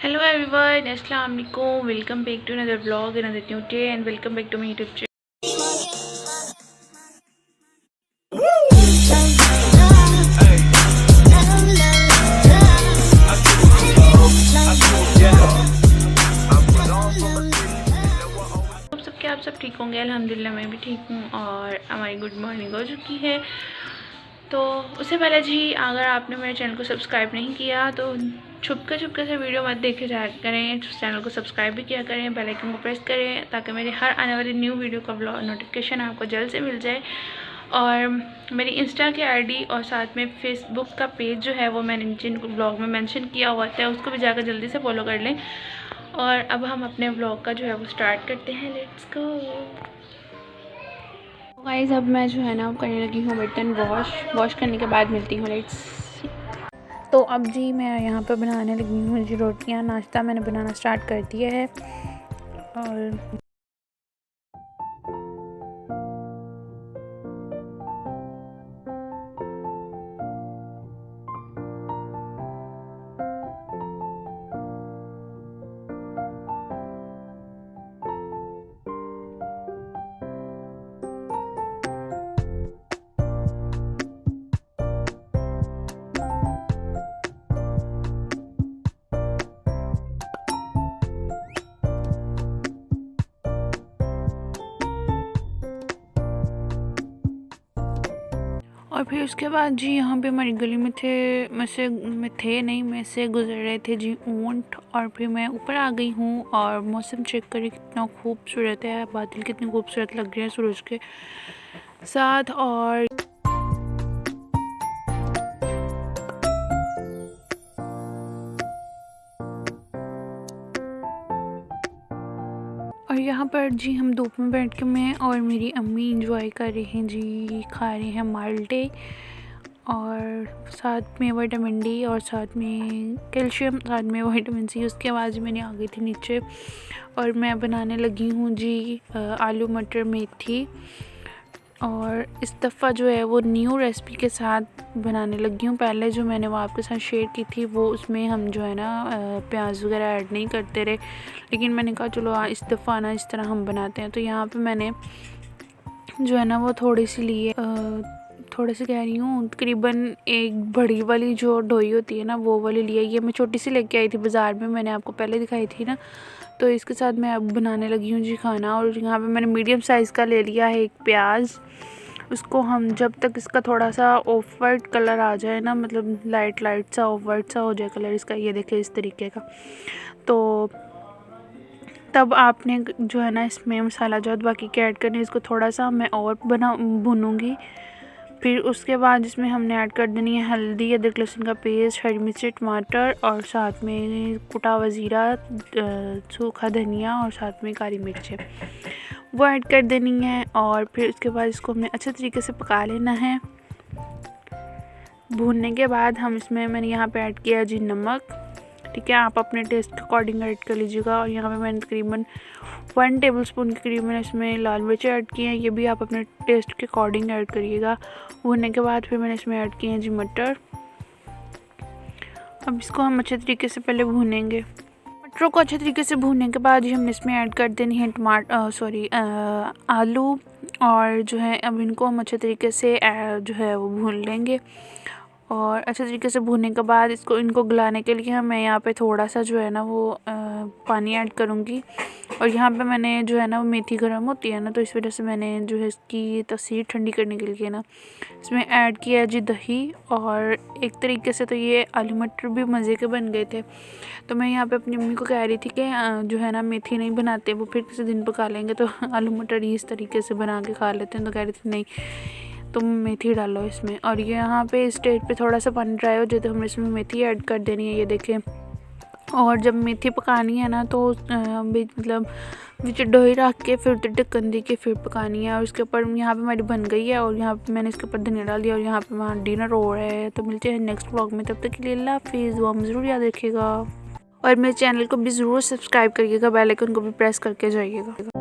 Hello everyone, Assalamu alaikum. Welcome back to another vlog, another new day, and welcome back to my YouTube channel. आप सब ठीक होंगे, अल्हम्दुलिल्लाह मैं भी ठीक हूँ और हमारी गुड मॉर्निंग हो चुकी है। तो उससे पहले जी, अगर आपने मेरे चैनल को सब्सक्राइब नहीं किया तो छुपके से वीडियो मत देखे जाया करें, चैनल को सब्सक्राइब भी किया करें, बेल आइकन को प्रेस करें ताकि मेरे हर आने वाली न्यू वीडियो का नोटिफिकेशन आपको जल्द से मिल जाए। और मेरी इंस्टा की आईडी और साथ में फेसबुक का पेज जो है वो मैंने नीचे ब्लॉग में मेंशन किया हुआ था, उसको भी जाकर जल्दी से फॉलो कर लें। और अब हम अपने ब्लॉग का जो है वो स्टार्ट करते हैं। Let's go guys. अब मैं जो है ना करने लगी हूँ बर्तन वॉश करने के बाद मिलती हूँ। लेट्स। तो अब जी मैं यहाँ पर बनाने लगी हूँ जी रोटियाँ। नाश्ता मैंने बनाना स्टार्ट कर दिया है। और फिर उसके बाद जी यहाँ पे हमारी गली में में से गुजर रहे थे जी ऊंट। और फिर मैं ऊपर आ गई हूँ और मौसम चेक करें कितना खूबसूरत है, बादल कितने खूबसूरत लग रहे हैं सूरज के साथ। और यहाँ पर जी हम धूप में बैठ के मैं और मेरी अम्मी इंजॉय कर रहे हैं जी, खा रहे हैं माल्टे और साथ में विटामिन डी और साथ में कैल्शियम, साथ में विटामिन सी। उसके बाद मैंने आ गई थी नीचे और मैं बनाने लगी हूँ जी आलू मटर मेथी। और इस दफ़ा जो है वो न्यू रेसिपी के साथ बनाने लगी हूँ। पहले जो मैंने वो आपके साथ शेयर की थी वो उसमें हम जो है ना प्याज वगैरह ऐड नहीं करते रहे, लेकिन मैंने कहा चलो इस दफ़ा ना इस तरह हम बनाते हैं। तो यहाँ पे मैंने जो है ना वो थोड़े से कह रही हूँ, तकरीबन एक बड़ी वाली जो ढोई होती है ना वो वाली लिया। ये मैं छोटी सी लेके आई थी बाज़ार में, मैंने आपको पहले दिखाई थी ना। तो इसके साथ मैं अब बनाने लगी हूँ जी खाना। और यहाँ पे मैंने मीडियम साइज़ का ले लिया है एक प्याज। उसको हम जब तक इसका थोड़ा सा ऑफ वाइट कलर आ जाए ना, मतलब लाइट सा ऑफ वाइट सा हो जाए कलर इसका, ये देखें इस तरीके का, तो तब आपने जो है ना इसमें मसाला जो बाकी के ऐड करने, इसको थोड़ा सा मैं और भूनूंगी। फिर उसके बाद इसमें हमने ऐड कर देनी है हल्दी, अदरक लहसुन का पेस्ट, हरी मिर्ची, टमाटर और साथ में कुटा हुआ ज़ीरा, सूखा धनिया और साथ में काली मिर्च वो ऐड कर देनी है। और फिर उसके बाद इसको हमने अच्छे तरीके से पका लेना है। भूनने के बाद हम इसमें मैंने यहाँ पे ऐड किया जी नमक, ठीक है, आप अपने टेस्ट के अकॉर्डिंग ऐड कर लीजिएगा। और यहाँ पे मैंने तकरीबन 1 टेबलस्पून के करीब मैंने इसमें लाल मिर्च ऐड किए हैं, ये भी आप अपने टेस्ट के अकॉर्डिंग ऐड करिएगा। भूनने के बाद फिर मैंने इसमें ऐड किए हैं जी मटर। अब इसको हम अच्छे तरीके से पहले भूनेंगे। मटरों को अच्छे तरीके से भूनने के बाद ही हमने इसमें ऐड कर देनी है आलू। और जो है अब इनको हम अच्छे तरीके से जो है वो भून लेंगे। और अच्छे तरीके से भूनने के बाद इनको गलाने के लिए मैं यहाँ पे थोड़ा सा जो है ना वो पानी ऐड करूँगी। और यहाँ पे मैंने जो है ना वो मेथी गर्म होती है ना, तो इस वजह से मैंने जो है इसकी तसीर ठंडी करने के लिए ना इसमें ऐड किया जी दही। और एक तरीके से तो ये आलू मटर भी मज़े के बन गए थे। तो मैं यहाँ पे अपनी मम्मी को कह रही थी कि जो है ना मेथी नहीं बनाते, वो फिर किसी दिन पका लेंगे, तो आलू मटर ही इस तरीके से बना के खा लेते हैं। तो कह रही थी नहीं तुम मेथी डालो इसमें। और ये यहाँ पे स्टेज पे थोड़ा सा पानी ड्राई हो जाए तो हमने इसमें मेथी ऐड कर देनी है, ये देखें। और जब मेथी पकानी है ना तो मतलब बीच डोई रख के फिर ढक्कन दी के फिर पकानी है। और उसके ऊपर यहाँ पे हमारी बन गई है और यहाँ पे मैंने इसके ऊपर धनिया डाल दिया और यहाँ पे वहाँ डिनर हो रहा है। तो मिलते हैं नेक्स्ट व्लॉग में, तब तक के लिए अल्लाह हाफिज़। वो हम ज़रूर याद रखिएगा और मेरे चैनल को भी ज़रूर सब्सक्राइब करिएगा, बेल आइकन को भी प्रेस करके जाइएगा।